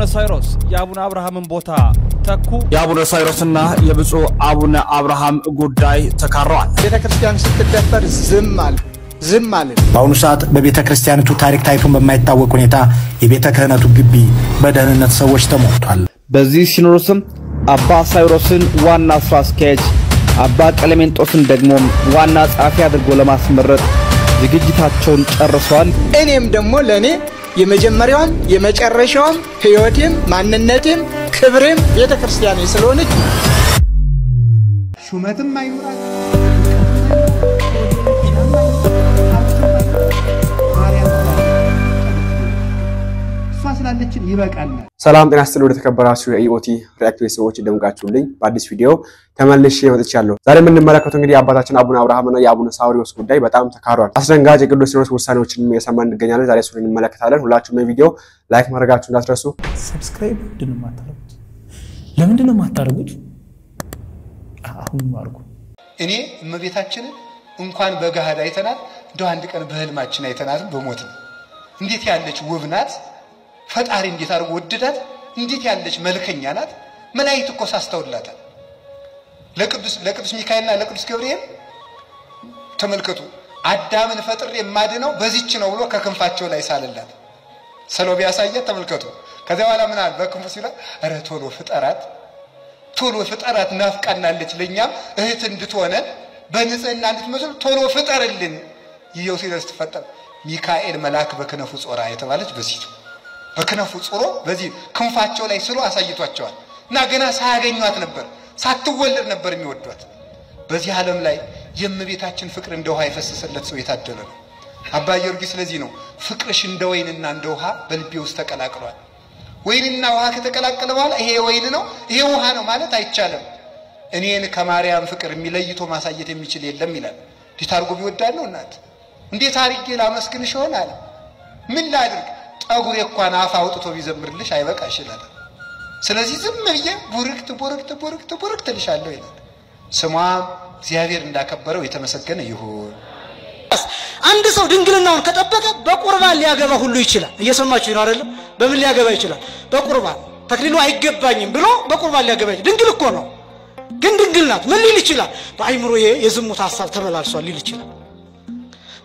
አቡነ ሳይሮስ የአቡነ አብርሃምን ቦታ ተኩ። የአቡነ ሳይሮስና የብፁዕ አቡነ አብርሃም ጉዳይ ተካረዋል። ቤተክርስቲያን ስትደፈር ዝም አለ። በአሁኑ ሰዓት በቤተክርስቲያኒቱ ታሪክ ታይቶ በማይታወቅ ሁኔታ የቤተ ክህነቱ ግቢ በደህንነት ሰዎች ተሞልቷል። በዚህ ሲኖዶስም አባ ሳይሮስን ዋና ስራ አስኪያጅ አባ ቀለሜንጦስን ደግሞ ዋና ጻፊ አድርጎ ለማስመረጥ ዝግጅታቸውን ጨርሰዋል። እኔም ደግሞ ለኔ የመጀመሪያውም የመጨረሻውም ህይወቴም ማንነቴም ክብሬም ቤተክርስቲያኔ ስለሆነች ሹመትም አይኖራል ፋስላለችን ይበቃል። ሰላም ጤና ይስጥልኝ ወደ ተከበራችሁ የኢኦቲ ሪአክት ቤተሰቦች እንደምቃችሁልኝ በአዲስ ቪዲዮ ተመልሼ መጥቻለሁ። ዛሬ የምንመለከተው እንግዲህ አባታችን አቡነ አብርሃምና የአቡነ ሳዊሮስ ጉዳይ በጣም ተካሯል። አስደንጋጭ የቅዱስ ሲኖዶስ ውሳኔዎችን እየሰማን እንገኛለን። ዛሬ እሱን እንመለከታለን። ሁላችሁም የቪዲዮ ላይክ ማድረጋችሁን እንዳትረሱ። ሰብስክራይብ ለምንድነው ማታረጉት? አሁን ማርኩ። እኔ እመቤታችን እንኳን በጋሃድ አይተናት እንደው አንድ ቀን በህልማችን አይተናት በሞት ነው። እንዴት ያለች ውብ ናት! ፈጣሪ እንዴት አድርጎ ወደዳት! እንዴት ያለች መልከኛ ናት! መላእክት እኮ ሳስተውላታል። ለቅዱስ ሚካኤልና ለቅዱስ ገብርኤል ተመልከቱ። አዳምን ፈጥሬ የማድነው በዚች ነው ብሎ ከክንፋቸው ላይ ሳለላት ሰሎብ ያሳያት ተመልከቱ። ከዚያ በኋላ ምን አለ በክንፉ ሲላ አረ ቶሎ ፍጠራት ናፍቃናለች ለኛም እህት እንድትሆነ በንጽህና እንድትመስል ቶሎ ፍጠርልን ይየው ሲደርስ ተፈጠረ። ሚካኤል መልአክ በክነፉ ጾራ የተባለች በዚህ በክነፉ ጾሮ በዚህ ክንፋቸው ላይ ስሎ አሳይቷቸዋል። እና ገና ሳያገኟት ነበር ሳትወለድ ነበር የሚወዷት። በዚህ ዓለም ላይ የእመቤታችን ፍቅር እንደ ውሃ የፈሰሰለት ሰው የታደለ ነው። አባ ጊዮርጊስ ስለዚህ ነው ፍቅርሽ እንደ ወይንና እንደ ውሃ በልቤ ውስጥ ተቀላቅሏል። ወይንና ውሃ ከተቀላቀለ በኋላ ይሄ ወይን ነው ይሄ ውሃ ነው ማለት አይቻልም። እኔን ከማርያም ፍቅር የሚለይቶ ማሳየት የሚችል የለም ይላል። ዲታርጎ ቢወዳል ነው እናት እንዴት አርጌ ላመስግንሽ ይሆናል? ምን ላድርግ? ጠጉሬ እንኳን አፍ አውጥቶ ቢዘምርልሽ አይበቃሽ ይላል። ስለዚህ ዝም ብዬ ቡርክት ልሻለሁ ይላል። ስሟም እግዚአብሔር እንዳከበረው የተመሰገነ ይሁን። አንድ ሰው ድንግልናውን ከጠበቀ በቁርባን ሊያገባ ሁሉ ይችላል። እየሰማችሁ ነው አይደል? በምን ሊያገባ ይችላል? በቁርባን ተክሊሉ አይገባኝም ብሎ በቁርባን ሊያገባ ይችላል። ድንግል እኮ ነው፣ ግን ድንግል ናት። ምን ሊል ይችላል? በአይምሮዬ የዝሙት ሐሳብ ተመላልሷል ሊል ይችላል።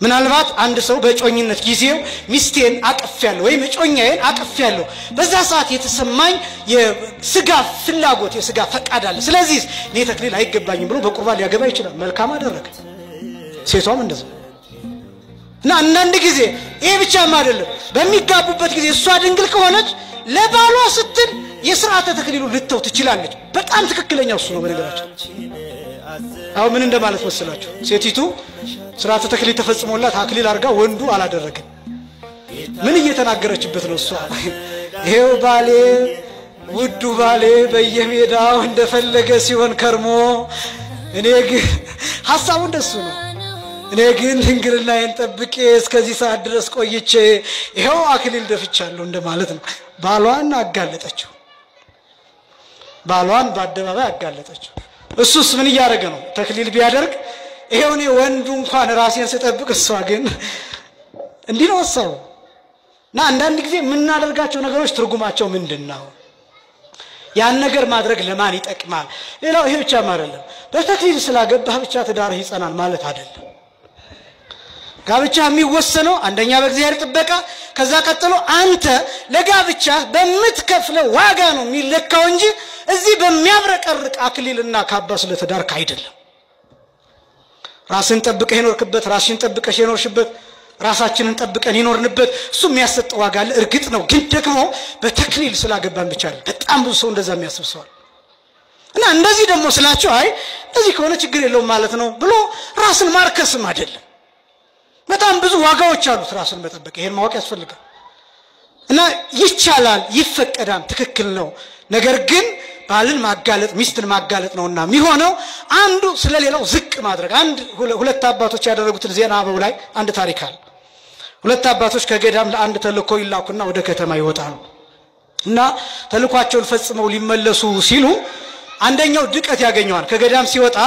ምናልባት አንድ ሰው በጮኝነት ጊዜው ሚስቴን አቀፍያለሁ ወይም ጮኛዬን አቀፍያለሁ በዛ ሰዓት የተሰማኝ የስጋ ፍላጎት የስጋ ፈቃድ አለ። ስለዚህ እኔ ተክሊል አይገባኝም ብሎ በቁርባን ሊያገባ ይችላል። መልካም አደረገ። ሴቷም እንደዚህ እና አንዳንድ ጊዜ ይሄ ብቻም አይደለም። በሚጋቡበት ጊዜ እሷ ድንግል ከሆነች ለባሏ ስትል የሥርዓተ ተክሊሉ ልተው ትችላለች። በጣም ትክክለኛው እሱ ነው። በነገራችን አሁን ምን እንደማለት መሰላችሁ? ሴቲቱ ሥርዓተ ተክሊል ተፈጽሞላት አክሊል አርጋ ወንዱ አላደረገም። ምን እየተናገረችበት ነው እሷ? ይሄው ባሌ ውዱ ባሌ በየሜዳው እንደፈለገ ሲሆን ከርሞ እኔ ግን ሐሳቡ እንደሱ ነው። እኔ ግን ድንግልናዬን ጠብቄ እስከዚህ ሰዓት ድረስ ቆይቼ ይሄው አክሊል ደፍቻለሁ እንደማለት ነው። ባሏን አጋለጠችው። ባሏን በአደባባይ አጋለጠችው። እሱስ ምን እያደረገ ነው? ተክሊል ቢያደርግ ይሄው እኔ ወንዱ እንኳን ራሴን ስጠብቅ እሷ ግን እንዲህ ነው ሐሳቡ። እና አንዳንድ ጊዜ የምናደርጋቸው ነገሮች ትርጉማቸው ምንድነው? ያን ነገር ማድረግ ለማን ይጠቅማል? ሌላው ይሄ ብቻ አይደለም። በተክሊል ስላገባህ ብቻ ትዳርህ ይጸናል ማለት አይደለም። ጋብቻ የሚወሰነው አንደኛ በእግዚአብሔር ጥበቃ፣ ከዛ ቀጥሎ አንተ ለጋብቻ በምትከፍለው ዋጋ ነው የሚለካው እንጂ እዚህ በሚያብረቀርቅ አክሊልና ካባ ስለተዳርክ አይደለም። ራስን ጠብቀህ የኖርክበት፣ ራስሽን ጠብቀሽ የኖርሽበት፣ ራሳችንን ጠብቀን የኖርንበት እሱ የሚያሰጠው ዋጋ አለ። እርግጥ ነው፣ ግን ደግሞ በተክሊል ስላገባን ብቻ አይደለም። በጣም ብዙ ሰው እንደዛ የሚያስብሰዋል። እና እንደዚህ ደግሞ ስላችሁ አይ እንደዚህ ከሆነ ችግር የለውም ማለት ነው ብሎ ራስን ማርከስም አይደለም። በጣም ብዙ ዋጋዎች አሉት ራስን መጠበቅ። ይሄን ማወቅ ያስፈልጋል። እና ይቻላል፣ ይፈቀዳል፣ ትክክል ነው። ነገር ግን ባልን ማጋለጥ ሚስትን ማጋለጥ ነውና የሚሆነው አንዱ ስለሌላው ዝቅ ማድረግ። ሁለት አባቶች ያደረጉትን ዜና አበው ላይ አንድ ታሪክ አለ። ሁለት አባቶች ከገዳም ለአንድ ተልኮ ይላኩና ወደ ከተማ ይወጣሉ። እና ተልኳቸውን ፈጽመው ሊመለሱ ሲሉ አንደኛው ድቀት ያገኘዋል። ከገዳም ሲወጣ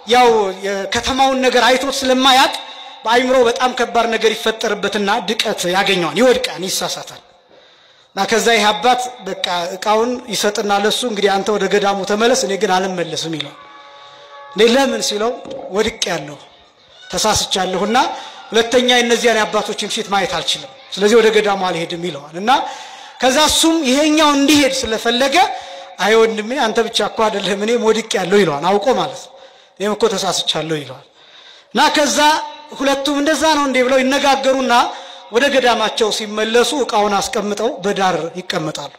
ያው የከተማውን ነገር አይቶት ስለማያቅ በአይምሮ በጣም ከባድ ነገር ይፈጠርበትና ድቀት ያገኘዋል። ይወድቃል፣ ይሳሳታል። እና ከዛ ይህ አባት በቃ እቃውን ይሰጥና ለሱ እንግዲህ አንተ ወደ ገዳሙ ተመለስ እኔ ግን አልመለስም ይላል። ለምን ሲለው ወድቅ ያለው ተሳስቻለሁና ሁለተኛ እነዚያን አባቶችን ፊት ማየት አልችልም ስለዚህ ወደ ገዳሙ አልሄድም ይለዋል። እና ከዛ እሱም ይሄኛው እንዲሄድ ስለፈለገ አይ ወንድሜ አንተ ብቻ እኮ አይደለም እኔም ወድቅ ያለው ይለዋል። አውቆ ማለት እኔም እኮ ተሳስቻለሁ ይለዋል። እና ከዛ ሁለቱም እንደዛ ነው እንዴ ብለው ይነጋገሩና ወደ ገዳማቸው ሲመለሱ እቃውን አስቀምጠው በዳር ይቀመጣሉ።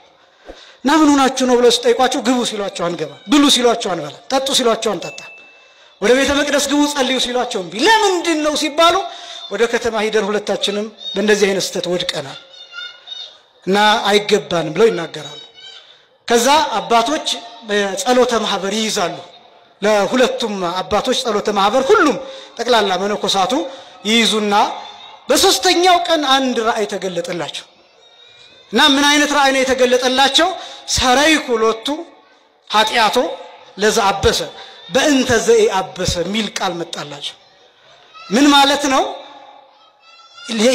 እና ምን ሆናችሁ ነው ብለው ሲጠይቋቸው ግቡ ሲሏቸው አንገባ፣ ብሉ ሲሏቸው አንበላ፣ ጠጡ ሲሏቸው አንጠጣ፣ ወደ ቤተ መቅደስ ግቡ ጸልዩ ሲሏቸው እምቢ። ለምንድን ነው ሲባሉ ወደ ከተማ ሄደን ሁለታችንም በእንደዚህ አይነት ስተት ወድቀናል እና አይገባንም ብለው ይናገራሉ። ከዛ አባቶች ጸሎተ ማህበር ይይዛሉ። ለሁለቱም አባቶች ጸሎተ ማህበር ሁሉም ጠቅላላ መነኮሳቱ ይይዙና በሶስተኛው ቀን አንድ ራእይ ተገለጠላቸው። እና ምን አይነት ራእይ ነው የተገለጠላቸው? ሰራይኩ ሎቱ ኃጢአቶ ለዛ አበሰ በእንተ ዘይ አበሰ ሚል ቃል መጣላቸው። ምን ማለት ነው?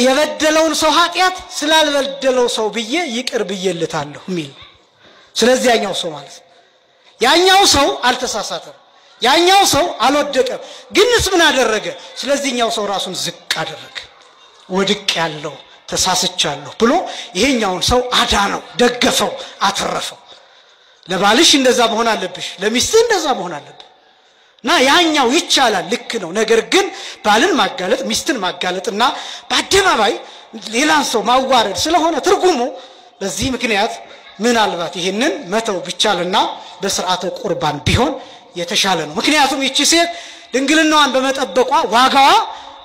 የበደለውን ሰው ኃጢአት ስላልበደለው ሰው ብዬ ይቅር ብዬልታለሁ ሚል። ስለዚህ ያኛው ሰው ማለት ያኛው ሰው አልተሳሳተም፣ ያኛው ሰው አልወደቀም። ግንስ ምን አደረገ? ስለዚህኛው ሰው ራሱን ዝቅ አደረገ። ወድቅ ያለው ተሳስቻለሁ ብሎ ይሄኛውን ሰው አዳነው፣ ደገፈው፣ አተረፈው። ለባልሽ እንደዛ መሆን አለብሽ፣ ለሚስትህ እንደዛ መሆን አለብህ። እና ያኛው ይቻላል ልክ ነው። ነገር ግን ባልን ማጋለጥ ሚስትን ማጋለጥና በአደባባይ ሌላን ሰው ማዋረድ ስለሆነ ትርጉሙ በዚህ ምክንያት ምናልባት ይሄንን መተው ቢቻልና በስርዓተ ቁርባን ቢሆን የተሻለ ነው። ምክንያቱም ይቺ ሴት ድንግልናዋን በመጠበቋ ዋጋዋ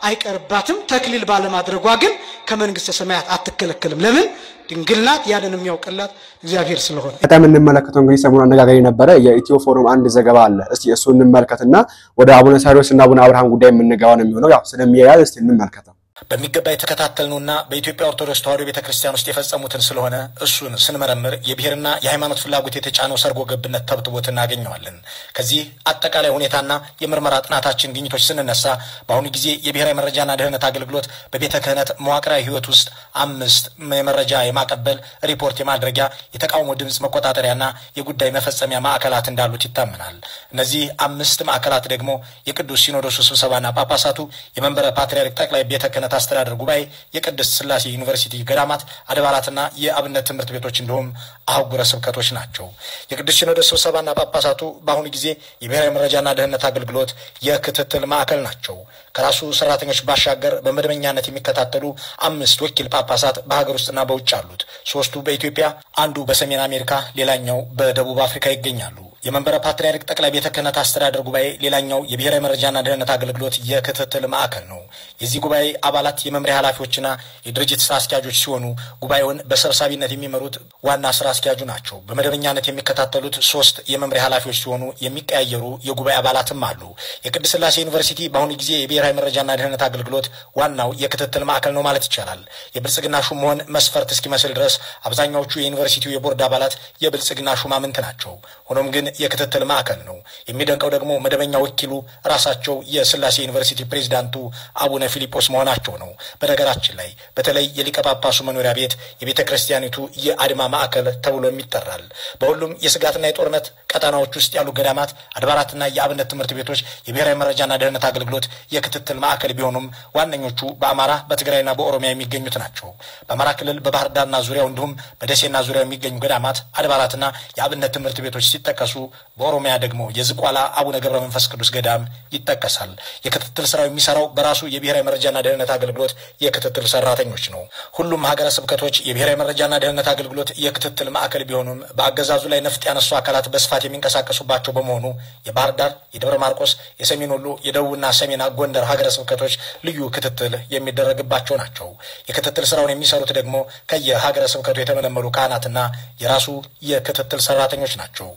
አይቀርባትም። ተክሊል ባለማድረጓ ግን ከመንግስተ ሰማያት አትከለከልም። ለምን? ድንግልናት ያንን የሚያውቅላት እግዚአብሔር ስለሆነ። በጣም እንመለከተው እንግዲህ ሰሞኑን አነጋጋሪ ነበረ የኢትዮ ፎረም አንድ ዘገባ አለ። እስቲ እሱ እንመልከትና ወደ አቡነ ሳዊሮስ እና አቡነ አብርሃም ጉዳይ የምንገባው ነው የሚሆነው። ያው ስለሚያያዝ እስቲ እንመልከተው። በሚገባ የተከታተልነውና በኢትዮጵያ ኦርቶዶክስ ተዋሕዶ ቤተክርስቲያን ውስጥ የፈጸሙትን ስለሆነ እሱን ስንመረምር የብሔርና የሃይማኖት ፍላጎት የተጫነው ሰርጎ ገብነት ተብትቦት እናገኘዋለን። ከዚህ አጠቃላይ ሁኔታና የምርመራ ጥናታችን ግኝቶች ስንነሳ በአሁኑ ጊዜ የብሔራዊ መረጃና ደህንነት አገልግሎት በቤተ ክህነት መዋቅራዊ ህይወት ውስጥ 5 የመረጃ የማቀበል ሪፖርት የማድረጊያ የተቃውሞ ድምፅ መቆጣጠሪያና የጉዳይ መፈጸሚያ ማዕከላት እንዳሉት ይታመናል። እነዚህ 5 ማዕከላት ደግሞ የቅዱስ ሲኖዶሱ ስብሰባና ጳጳሳቱ፣ የመንበረ ፓትርያርክ ጠቅላይ ቤተ ክህነት አስተዳደር ጉባኤ፣ የቅድስት ሥላሴ ዩኒቨርሲቲ ገዳማት፣ አድባራትና የአብነት ትምህርት ቤቶች እንዲሁም አህጉረ ስብከቶች ናቸው። የቅዱስ ሲኖዶስ ስብሰባና ጳጳሳቱ በአሁኑ ጊዜ የብሔራዊ መረጃና ደህንነት አገልግሎት የክትትል ማዕከል ናቸው። ከራሱ ሰራተኞች ባሻገር በመደበኛነት የሚከታተሉ 5 ወኪል ጳጳሳት በሀገር ውስጥና በውጭ አሉት። 3ቱ በኢትዮጵያ፣ አንዱ በሰሜን አሜሪካ፣ ሌላኛው በደቡብ አፍሪካ ይገኛሉ። የመንበረ ፓትርያርክ ጠቅላይ ቤተ ክህነት አስተዳደር ጉባኤ ሌላኛው የብሔራዊ መረጃና ደህንነት አገልግሎት የክትትል ማዕከል ነው። የዚህ ጉባኤ አባላት የመምሪያ ኃላፊዎችና የድርጅት ስራ አስኪያጆች ሲሆኑ ጉባኤውን በሰብሳቢነት የሚመሩት ዋና ስራ አስኪያጁ ናቸው። በመደበኛነት የሚከታተሉት 3 የመምሪያ ኃላፊዎች ሲሆኑ የሚቀያየሩ የጉባኤ አባላትም አሉ። የቅድስት ሥላሴ ዩኒቨርሲቲ በአሁኑ ጊዜ የብሔራዊ መረጃና ደህንነት አገልግሎት ዋናው የክትትል ማዕከል ነው ማለት ይቻላል። የብልጽግና ሹም መሆን መስፈርት እስኪመስል ድረስ አብዛኛዎቹ የዩኒቨርሲቲው የቦርድ አባላት የብልጽግና ሹማምንት ናቸው። ሆኖም ግን የክትትል ማዕከል ነው። የሚደንቀው ደግሞ መደበኛ ወኪሉ ራሳቸው የሥላሴ ዩኒቨርሲቲ ፕሬዝዳንቱ አቡነ ፊሊጶስ መሆናቸው ነው። በነገራችን ላይ በተለይ የሊቀ ጳጳሱ መኖሪያ ቤት የቤተ ክርስቲያኒቱ የአድማ ማዕከል ተብሎ ይጠራል። በሁሉም የስጋትና የጦርነት ቀጠናዎች ውስጥ ያሉ ገዳማት፣ አድባራትና የአብነት ትምህርት ቤቶች የብሔራዊ መረጃና ደህንነት አገልግሎት የክትትል ማዕከል ቢሆኑም ዋነኞቹ በአማራ በትግራይና በኦሮሚያ የሚገኙት ናቸው። በአማራ ክልል በባህር ዳርና ዙሪያው እንዲሁም በደሴና ዙሪያው የሚገኙ ገዳማት፣ አድባራትና የአብነት ትምህርት ቤቶች ሲጠቀሱ በኦሮሚያ ደግሞ የዝቋላ አቡነ ገብረ መንፈስ ቅዱስ ገዳም ይጠቀሳል። የክትትል ስራው የሚሰራው በራሱ የብሔራዊ መረጃና ደህንነት አገልግሎት የክትትል ሰራተኞች ነው። ሁሉም ሀገረ ስብከቶች የብሔራዊ መረጃና ደህንነት አገልግሎት የክትትል ማዕከል ቢሆኑም በአገዛዙ ላይ ነፍጥ ያነሱ አካላት በስፋት የሚንቀሳቀሱባቸው በመሆኑ የባህር ዳር፣ የደብረ ማርቆስ፣ የሰሜን ወሎ፣ የደቡብና ሰሜን ጎንደር ሀገረ ስብከቶች ልዩ ክትትል የሚደረግባቸው ናቸው። የክትትል ስራውን የሚሰሩት ደግሞ ከየሀገረ ስብከቱ የተመለመሉ ካህናትና የራሱ የክትትል ሰራተኞች ናቸው።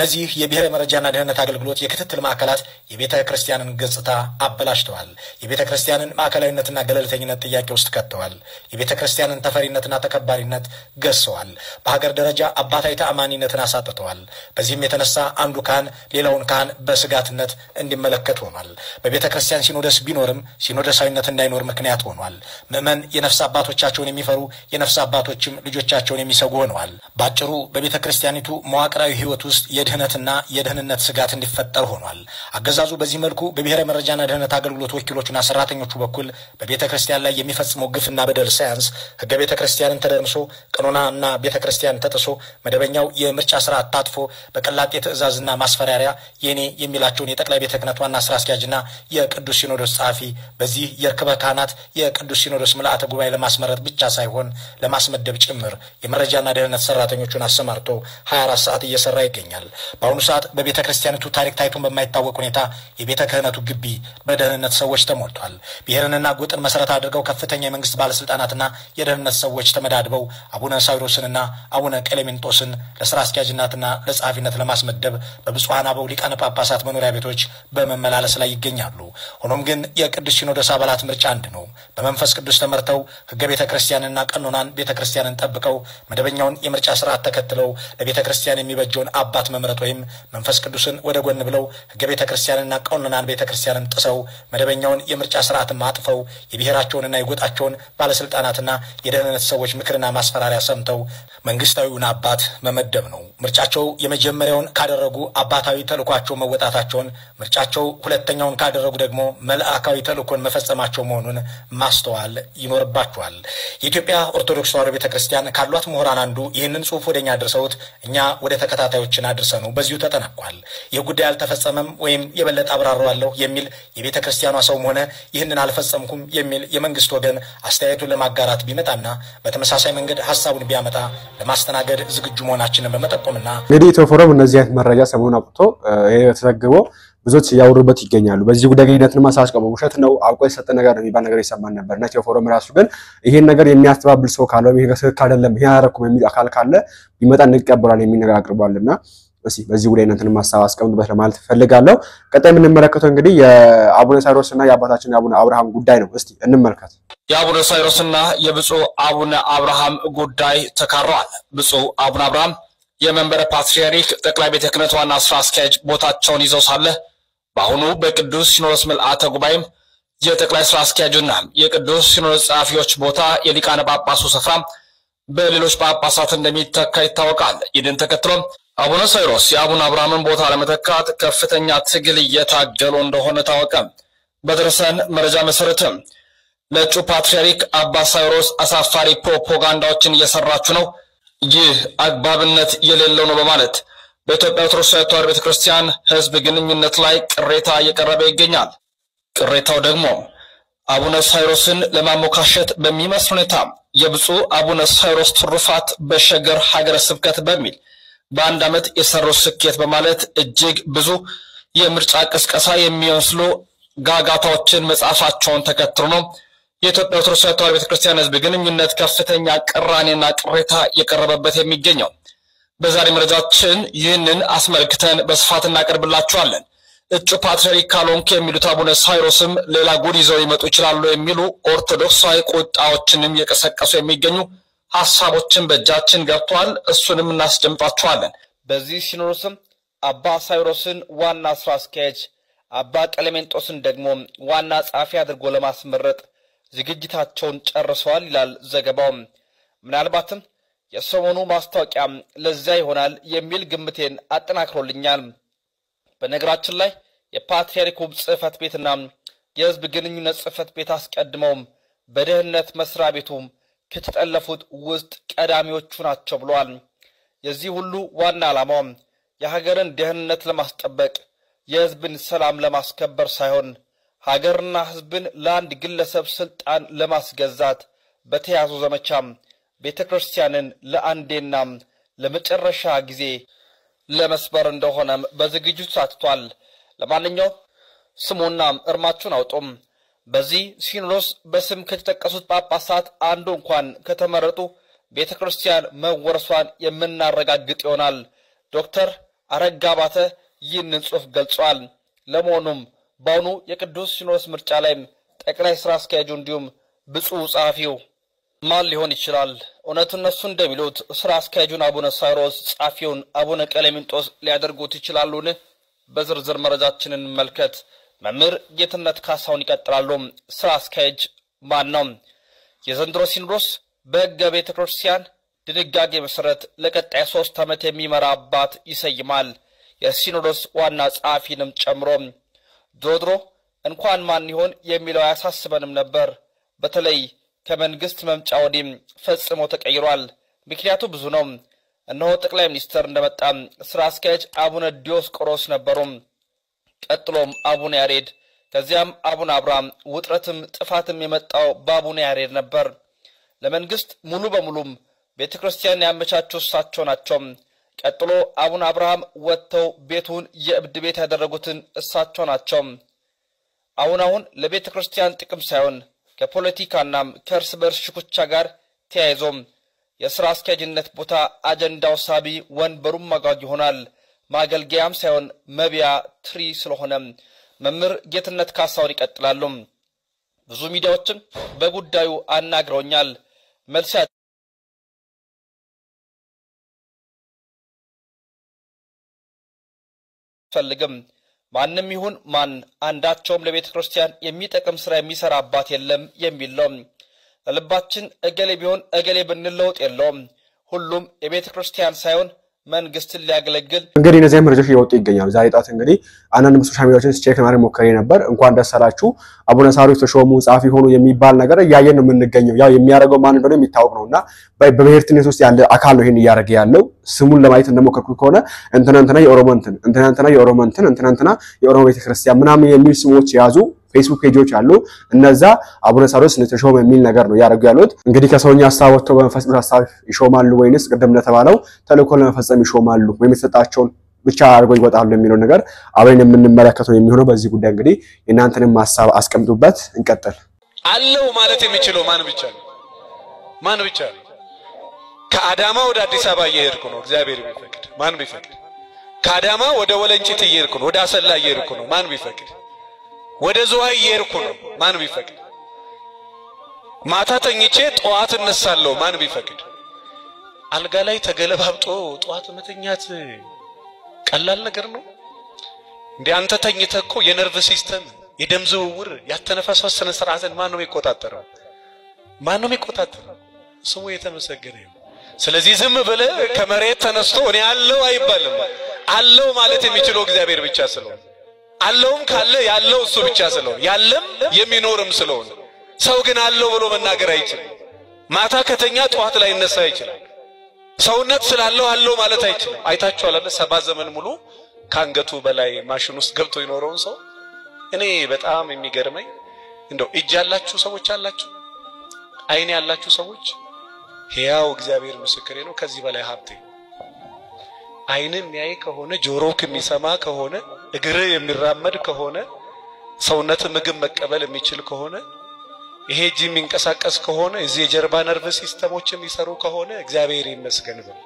እነዚህ የብሔራዊ መረጃና ደህንነት አገልግሎት የክትትል ማዕከላት የቤተ ክርስቲያንን ገጽታ አበላሽተዋል። የቤተ ክርስቲያንን ማዕከላዊነትና ገለልተኝነት ጥያቄ ውስጥ ከተዋል። የቤተ ክርስቲያንን ተፈሪነትና ተከባሪነት ገሰዋል። በሀገር ደረጃ አባታዊ ተአማኒነትን አሳጥተዋል። በዚህም የተነሳ አንዱ ካህን ሌላውን ካህን በስጋትነት እንዲመለከት ሆኗል። በቤተ ክርስቲያን ሲኖዶስ ቢኖርም ሲኖዶሳዊነት እንዳይኖር ምክንያት ሆኗል። ምዕመን የነፍስ አባቶቻቸውን የሚፈሩ የነፍስ አባቶችም ልጆቻቸውን የሚሰጉ ሆነዋል። ባጭሩ በቤተ ክርስቲያኒቱ መዋቅራዊ ሕይወት ውስጥ የድህነትና የደህንነት ስጋት እንዲፈጠር ሆኗል። አገዛዙ በዚህ መልኩ በብሔራዊ መረጃና ደህንነት አገልግሎት ወኪሎችና ሰራተኞቹ በኩል በቤተ ክርስቲያን ላይ የሚፈጽመው ግፍና በደል ሳያንስ ሕገ ቤተ ክርስቲያንን ተደርምሶ ቀኖናና ቤተ ክርስቲያን ተጥሶ መደበኛው የምርጫ ስርዓት ታጥፎ በቀላጤ ትእዛዝና ማስፈራሪያ የኔ የሚላቸውን የጠቅላይ ቤተ ክህነት ዋና ስራ አስኪያጅና የቅዱስ ሲኖዶስ ጸሐፊ በዚህ የርክበ ካህናት የቅዱስ ሲኖዶስ ምልአተ ጉባኤ ለማስመረጥ ብቻ ሳይሆን ለማስመደብ ጭምር የመረጃና ደህንነት ሰራተኞቹን አሰማርቶ 24 ሰዓት እየሰራ ይገኛል። በአሁኑ ሰዓት በቤተ ክርስቲያኒቱ ታሪክ ታይቶን በማይታወቅ ሁኔታ የቤተ ክህነቱ ግቢ በደህንነት ሰዎች ተሞልቷል። ብሔርንና ጎጥን መሰረት አድርገው ከፍተኛ የመንግስት ባለስልጣናትና የደህንነት ሰዎች ተመዳድበው አቡነ ሳዊሮስንና አቡነ ቀሌሜንጦስን ለስራ አስኪያጅነትና ለጸሐፊነት ለማስመደብ በብፁዓን አበው ሊቃነ ጳጳሳት መኖሪያ ቤቶች በመመላለስ ላይ ይገኛሉ። ሆኖም ግን የቅዱስ ሲኖዶስ አባላት ምርጫ አንድ ነው። በመንፈስ ቅዱስ ተመርተው ሕገ ቤተ ክርስቲያንና ቀኖናን ቤተ ክርስቲያንን ጠብቀው መደበኛውን የምርጫ ስርዓት ተከትለው ለቤተ ክርስቲያን የሚበጀውን አባት መምረጥ ወይም መንፈስ ቅዱስን ወደ ጎን ብለው ሕገ ቤተ ክርስቲያንና ቀኖናን ቤተ ክርስቲያንን ጥሰው መደበኛውን የምርጫ ስርዓትን ማጥፈው የብሔራቸውንና የጎጣቸውን ባለስልጣናትና የደህንነት ሰዎች ምክርና ማስፈራሪያ ሰምተው መንግስታዊውን አባት መመደብ ነው። ምርጫቸው የመጀመሪያውን ካደረጉ አባታዊ ተልኳቸው መወጣታቸውን፣ ምርጫቸው ሁለተኛውን ካደረጉ ደግሞ መልአካዊ ተልኮን መፈጸማቸው መሆኑን ማስተዋል ይኖርባቸዋል። የኢትዮጵያ ኦርቶዶክስ ተዋሕዶ ቤተክርስቲያን ካሏት ምሁራን አንዱ ይህንን ጽሑፍ ወደኛ አድርሰውት እኛ ወደ ተከታታዮችን አድርሰነው በዚሁ ተጠናቋል። ይህ ጉዳይ አልተፈጸመም ወይም የበለጠ አብራራዋለሁ የሚል የቤተ ክርስቲያኗ ሰውም ሆነ ይህንን አልፈጸምኩም የሚል የመንግስት ወገን አስተያየቱን ለማጋራት ቢመጣና በተመሳሳይ መንገድ ሐሳቡን ቢያመጣ ለማስተናገድ ዝግጁ መሆናችንን በመጠቆምና እንግዲህ ኢትዮፎረም እነዚህ አይነት መረጃ ሰሞኑን አውጥቶ ይሄ ተዘግቦ ብዙዎች ያወሩበት ይገኛሉ። በዚህ ጉዳይ ግንኙነትን ማሳስቀሙ ውሸት ነው አውቆ የሰጠ ነገር ነው የሚባል ነገር ይሰማን ነበር። እና ኢትዮፎረም ራሱ ግን ይሄን ነገር የሚያስተባብል ሰው ካለ ይሄ ትክክል አይደለም ይሄ አረኩም የሚል አካል ካለ ቢመጣ እንቀበላለን የሚል ነገር አቅርቧልና እስቲ በዚህ ጉዳይ እናንተን ማሳብ አስቀምጡበት ለማለት ፈልጋለሁ። ቀጣይ የምንመለከተው እንግዲህ የአቡነ ሳይሮስና የአባታችን የአቡነ አብርሃም ጉዳይ ነው። እስቲ እንመልከት። የአቡነ ሳይሮስና የብፁዕ አቡነ አብርሃም ጉዳይ ተካሯል። ብፁዕ አቡነ አብርሃም የመንበረ ፓትርያርክ ጠቅላይ ቤተ ክህነት ዋና ስራ አስኪያጅ ቦታቸውን ይዘው ሳለ በአሁኑ በቅዱስ ሲኖዶስ ምልአተ ጉባኤም የጠቅላይ ስራ አስኪያጁና የቅዱስ ሲኖዶስ ጸሐፊዎች ቦታ የሊቃነ ጳጳሱ ስፍራ በሌሎች ጳጳሳት እንደሚተካ ይታወቃል። ይህን ተከትሎ አቡነ ሳይሮስ የአቡነ አብርሃምን ቦታ ለመተካት ከፍተኛ ትግል እየታገሉ እንደሆነ ታወቀ። በደረሰን መረጃ መሰረትም ነጩ ፓትርያርክ አባ ሳይሮስ አሳፋሪ ፕሮፓጋንዳዎችን እየሰራችሁ ነው፣ ይህ አግባብነት የሌለው ነው በማለት በኢትዮጵያ ኦርቶዶክስ ተዋሕዶ ቤተክርስቲያን ሕዝብ ግንኙነት ላይ ቅሬታ እየቀረበ ይገኛል። ቅሬታው ደግሞ አቡነ ሳይሮስን ለማሞካሸት በሚመስል ሁኔታ የብፁዕ አቡነ ሳይሮስ ትሩፋት በሸገር ሀገረ ስብከት በሚል በአንድ ዓመት የሰሩት ስኬት በማለት እጅግ ብዙ የምርጫ ቅስቀሳ የሚመስሉ ጋጋታዎችን መጻፋቸውን ተከትሎ ነው የኢትዮጵያ ኦርቶዶክስ ተዋሕዶ ቤተክርስቲያን ሕዝብ ግንኙነት ከፍተኛ ቅራኔና ቅሬታ የቀረበበት የሚገኘው። በዛሬ መረጃችን ይህንን አስመልክተን በስፋት እናቀርብላችኋለን። እጩ ፓትርያርክ ካልሆንክ የሚሉት አቡነ ሳይሮስም ሌላ ጉድ ይዘው ሊመጡ ይችላሉ የሚሉ ኦርቶዶክሳዊ ቁጣዎችንም የቀሰቀሱ የሚገኙ ሐሳቦችን በእጃችን ገብቷል። እሱንም እናስደምጣችኋለን። በዚህ ሲኖዶስም አባ ሳይሮስን ዋና ስራ አስኪያጅ አባ ቀሌሜንጦስን ደግሞ ዋና ጸሐፊ አድርጎ ለማስመረጥ ዝግጅታቸውን ጨርሰዋል ይላል ዘገባው። ምናልባትም የሰሞኑ ማስታወቂያ ለዛ ይሆናል የሚል ግምቴን አጠናክሮልኛል። በነገራችን ላይ የፓትርያርኩ ጽሕፈት ቤትና የሕዝብ ግንኙነት ጽሕፈት ቤት አስቀድመውም በደህንነት መስሪያ ቤቱ ከተጠለፉት ውስጥ ቀዳሚዎቹ ናቸው ብለዋል። የዚህ ሁሉ ዋና ዓላማው የሀገርን ደህንነት ለማስጠበቅ የሕዝብን ሰላም ለማስከበር ሳይሆን ሀገርና ሕዝብን ለአንድ ግለሰብ ስልጣን ለማስገዛት በተያዙ ዘመቻ ቤተክርስቲያንን ለአንዴና ለመጨረሻ ጊዜ ለመስበር እንደሆነ በዝግጅቱ ተሳትቷል። ለማንኛውም ስሙና እርማችሁን አውጡም። በዚህ ሲኖዶስ በስም ከተጠቀሱት ጳጳሳት አንዱ እንኳን ከተመረጡ ቤተክርስቲያን መወረሷን የምናረጋግጥ ይሆናል። ዶክተር አረጋ ባተ ይህንን ጽሑፍ ገልጿል። ለመሆኑም በአሁኑ የቅዱስ ሲኖዶስ ምርጫ ላይም ጠቅላይ ስራ አስኪያጁ እንዲሁም ብፁዕ ጸሐፊው ማን ሊሆን ይችላል? እውነቱ እነሱ እንደሚሉት ስራ አስኪያጁን አቡነ ሳይሮስ ጸሐፊውን አቡነ ቀሌምንጦስ ሊያደርጉት ይችላሉን? በዝርዝር መረጃችንን እንመልከት። መምህር ጌትነት ካሳውን ይቀጥላሉ። ስራ አስኪያጅ ማን ነው? የዘንድሮ ሲኖዶስ በሕገ ቤተ ክርስቲያን ድንጋጌ መሰረት ለቀጣይ 3 ዓመት የሚመራ አባት ይሰይማል። የሲኖዶስ ዋና ጸሐፊንም ጨምሮ ድሮ እንኳን ማን ይሆን የሚለው አያሳስበንም ነበር። በተለይ ከመንግስት መምጫ ወዲህ ፈጽሞ ተቀይሯል። ምክንያቱ ብዙ ነው። እነሆ ጠቅላይ ሚኒስትር እንደመጣ ስራ አስኪያጅ አቡነ ዲዮስቆሮስ ነበሩ። ቀጥሎም አቡነ ያሬድ፣ ከዚያም አቡነ አብርሃም። ውጥረትም ጥፋትም የመጣው በአቡነ ያሬድ ነበር። ለመንግስት ሙሉ በሙሉም ቤተክርስቲያን ያመቻቹ እሳቸው ናቸው። ቀጥሎ አቡነ አብርሃም ወጥተው ቤቱን የእብድ ቤት ያደረጉትን እሳቸው ናቸው። አሁን ለቤተክርስቲያን ጥቅም ሳይሆን ከፖለቲካና ከእርስ በርስ ሽኩቻ ጋር ተያይዞም የሥራ አስኪያጅነት ቦታ አጀንዳው ሳቢ ወንበሩም ማጋግ ይሆናል። ማገልገያም ሳይሆን መቢያ ትሪ ስለሆነ መምህር ጌትነት ካሳውን ይቀጥላሉ። ብዙ ሚዲያዎችም በጉዳዩ አናግረውኛል። መልስ ፈልግም ማንም ይሁን ማን አንዳቸውም ለቤተ ክርስቲያን የሚጠቅም ስራ የሚሰራ አባት የለም የሚል ነው። ለልባችን እገሌ ቢሆን እገሌ ብንለውጥ የለውም። ሁሉም የቤተ ክርስቲያን ሳይሆን መንግስትን ሊያገለግል እንግዲህ እነዚህ መረጃዎች እየወጡ ይገኛሉ። ዛሬ ጣት እንግዲህ አንዳንድ ሶሻል ሚዲያዎችን ቼክ ማድረግ ሞክሬ ነበር። እንኳን ደስ አላችሁ አቡነ ሳዊሮስ ተሾሙ ጻፊ ሆኑ የሚባል ነገር እያየን ነው የምንገኘው። ያው የሚያደርገው ማን እንደሆነ የሚታወቅ ነውና በብሔርተኝነት ውስጥ ያለ አካል ነው ይሄን እያደረገ ያለው። ስሙን ለማየት እንደሞከርኩ ከሆነ እንትና የኦሮሞ እንትና የኦሮሞ እንትና የኦሮሞ ቤተክርስቲያን ምናምን የሚል ስሞች ያዙ ፌስቡክ ፔጆች አሉ። እነዛ አቡነ ሳዊሮስ ተሾመ የሚል ነገር ነው ያደረጉ ያሉት። እንግዲህ ከሰውኛ ሐሳብ ወጥቶ በመንፈስ ሐሳብ ይሾማሉ ወይንስ ቅድም እንደተባለው ተልእኮ ለመፈጸም ይሾማሉ ወይም የተሰጣቸውን ብቻ አድርገው ይወጣሉ የሚለው ነገር አብረን የምንመለከተው የሚሆነው። በዚህ ጉዳይ እንግዲህ የእናንተንም ሐሳብ አስቀምጡበት። እንቀጥል። አለው ማለት የሚችለው ማን ብቻ ነው? ማን ብቻ ነው? ከአዳማ ወደ አዲስ አበባ እየሄድኩ ነው፣ እግዚአብሔር ቢፈቅድ። ማን ቢፈቅድ? ከአዳማ ወደ ወለንጭት እየሄድኩ ነው፣ ወደ አሰላ እየሄድኩ ነው። ማን ቢፈቅድ? ወደ ዝዋይ እየሄድኩ ነው። ማን ቢፈቅድ? ማታ ተኝቼ ጠዋት እነሳለሁ። ማን ቢፈቅድ? አልጋ ላይ ተገለባብጦ ጠዋት መተኛት ቀላል ነገር ነው እንዴ? አንተ ተኝተህ እኮ የነርቭ ሲስተም፣ የደም ዝውውር፣ ያተነፋፈስ ስነ ስርዓትን ማን ነው የሚቆጣጠረው? ማን ነው የሚቆጣጠረው? ስሙ የተመሰገነ ይሁን። ስለዚህ ዝም ብለህ ከመሬት ተነስቶ እኔ አለው አይባልም። አለው ማለት የሚችለው እግዚአብሔር ብቻ ስለሆነ አለውም ካለ ያለው እሱ ብቻ ስለሆነ ያለም የሚኖርም ስለሆነ ሰው ግን አለው ብሎ መናገር አይችልም። ማታ ከተኛ ጠዋት ላይ እነሳ ይችላል። ሰውነት ስላለው አለው ማለት አይችልም። አይታችኋል አይደል? 7 ዘመን ሙሉ ካንገቱ በላይ ማሽን ውስጥ ገብቶ ይኖረውን ሰው። እኔ በጣም የሚገርመኝ እንደው እጅ ያላችሁ ሰዎች አላችሁ፣ አይን ያላችሁ ሰዎች ሕያው እግዚአብሔር ምስክሬ ነው። ከዚህ በላይ ሀብቴ አይንን የሚያይ ከሆነ ጆሮክ የሚሰማ ከሆነ እግር የሚራመድ ከሆነ ሰውነት ምግብ መቀበል የሚችል ከሆነ ይሄ እጅ የሚንቀሳቀስ ከሆነ እዚህ የጀርባ ነርቭ ሲስተሞች የሚሰሩ ከሆነ እግዚአብሔር ይመስገን ብለ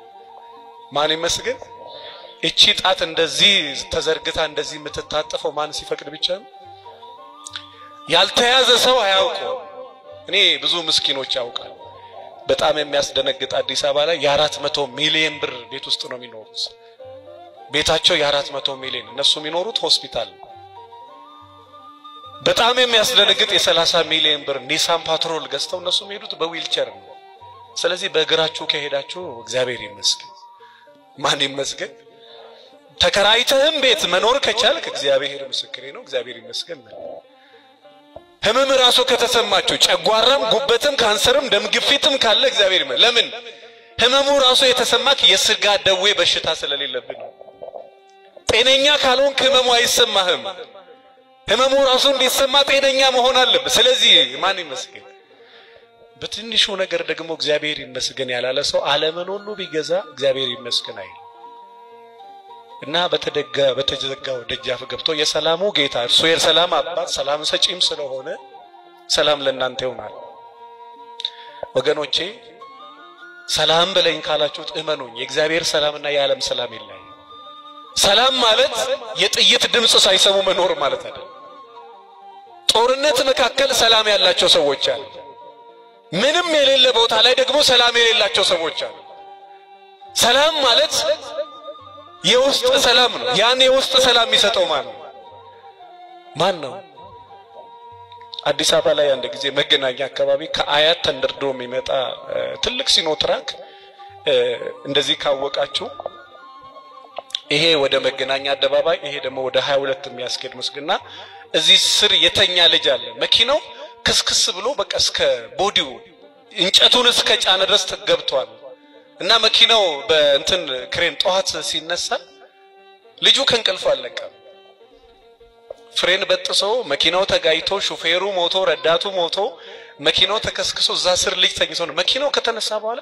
ማን ይመስገን? እቺ ጣት እንደዚህ ተዘርግታ እንደዚህ የምትታጠፈው ማን ሲፈቅድ ብቻ ነው። ያልተያዘ ሰው አያውቀው። እኔ ብዙ ምስኪኖች ያውቃል። በጣም የሚያስደነግጥ አዲስ አበባ ላይ የ400 ሚሊዮን ብር ቤት ውስጥ ነው የሚኖሩት። ቤታቸው የ400 ሚሊዮን፣ እነሱ የሚኖሩት ሆስፒታል። በጣም የሚያስደነግጥ የ30 ሚሊዮን ብር ኒሳን ፓትሮል ገዝተው እነሱ የሚሄዱት በዊልቸር ነው። ስለዚህ በእግራችሁ ከሄዳችሁ እግዚአብሔር ይመስገን። ማን ይመስገን? ተከራይተህም ቤት መኖር ከቻልክ እግዚአብሔር ምስክሬ ነው፣ እግዚአብሔር ይመስገን። ህመም ራሱ ከተሰማችሁ ጨጓራም ጉበትም ካንሰርም ደም ግፊትም ካለ እግዚአብሔር ይመስገን። ለምን? ህመሙ ራሱ የተሰማክ የስጋ ደዌ በሽታ ስለሌለብህ ነው። ጤነኛ ካልሆንክ ህመሙ አይሰማህም። ህመሙ ራሱ እንዲሰማ ጤነኛ መሆን አለበት። ስለዚህ ማን ይመስገን? በትንሹ ነገር ደግሞ እግዚአብሔር ይመስገን ያላለ ሰው ዓለምን ሁሉ ቢገዛ እግዚአብሔር ይመስገን አይል እና በተዘጋው ደጃፍ ገብቶ የሰላሙ ጌታ እርሱ የሰላም አባት ሰላም ሰጪም ስለሆነ ሰላም ለእናንተ ይሆናል። ወገኖቼ ሰላም በለኝ ካላችሁት እመኑኝ የእግዚአብሔር ሰላምና የዓለም ሰላም ይለያል። ሰላም ማለት የጥይት ድምጽ ሳይሰሙ መኖር ማለት አይደለም። ጦርነት መካከል ሰላም ያላቸው ሰዎች አሉ። ምንም የሌለ ቦታ ላይ ደግሞ ሰላም የሌላቸው ሰዎች አሉ። ሰላም ማለት የውስጥ ሰላም ነው። ያን የውስጥ ሰላም የሚሰጠው ማን ነው? አዲስ አበባ ላይ አንድ ጊዜ መገናኛ አካባቢ ከአያት ተንደርዶ የሚመጣ ትልቅ ሲኖትራክ እንደዚህ ካወቃችሁ ይሄ ወደ መገናኛ አደባባይ ይሄ ደግሞ ወደ 22 የሚያስገድ መስግና እዚህ ስር የተኛ ልጅ አለ። መኪናው ክስክስ ብሎ በቃ እስከ ቦዲው እንጨቱን እስከ ጫነ ድረስ ገብቷል። እና መኪናው በእንትን ክሬን ጧት ሲነሳ ልጁ ከንቀልፎ አልነቃም። ፍሬን በጥሶ መኪናው ተጋይቶ ሹፌሩ ሞቶ ረዳቱ ሞቶ መኪናው ተከስክሶ እዛ ስር ልጅ ተኝቶ ነው መኪናው ከተነሳ በኋላ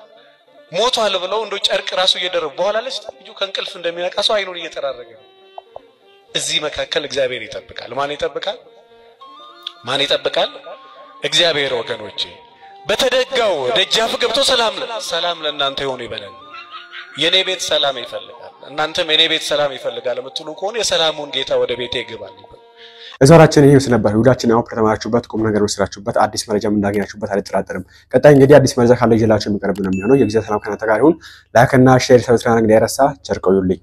ሞቷል ብለው እንዶ ጨርቅ ራሱ እየደረቡ በኋላ ልጅ ልጁ ከንቀልፍ እንደሚነቃ ሰው አይኑን እየተራረገ እዚህ መካከል እግዚአብሔር ይጠብቃል። ማን ይጠብቃል? እግዚአብሔር ወገኖቼ በተደጋው ደጃፍ ገብቶ ሰላም ለእናንተ ይሁን ይበለን። የኔ ቤት ሰላም ይፈልጋል እናንተም የኔ ቤት ሰላም ይፈልጋል የምትሉ ከሆነ የሰላሙን ጌታ ወደ ቤቴ ይገባል። እዛራችን ይሄው ስለነበር ሁላችን አሁን ከተማራችሁበት ቁም ነገር ወስራችሁበት አዲስ መረጃም እንዳገኛችሁበት አልጠራጠርም። ቀጣይ እንግዲህ አዲስ መረጃ ካለ ይላችሁ የሚቀርብ ነው የሚሆነው። የጊዜ ሰላም ከናንተ ጋር ይሁን። ላይክ እና ሼር ሰብስክራይብ እንዳይረሳ። ቸር ቆዩልኝ።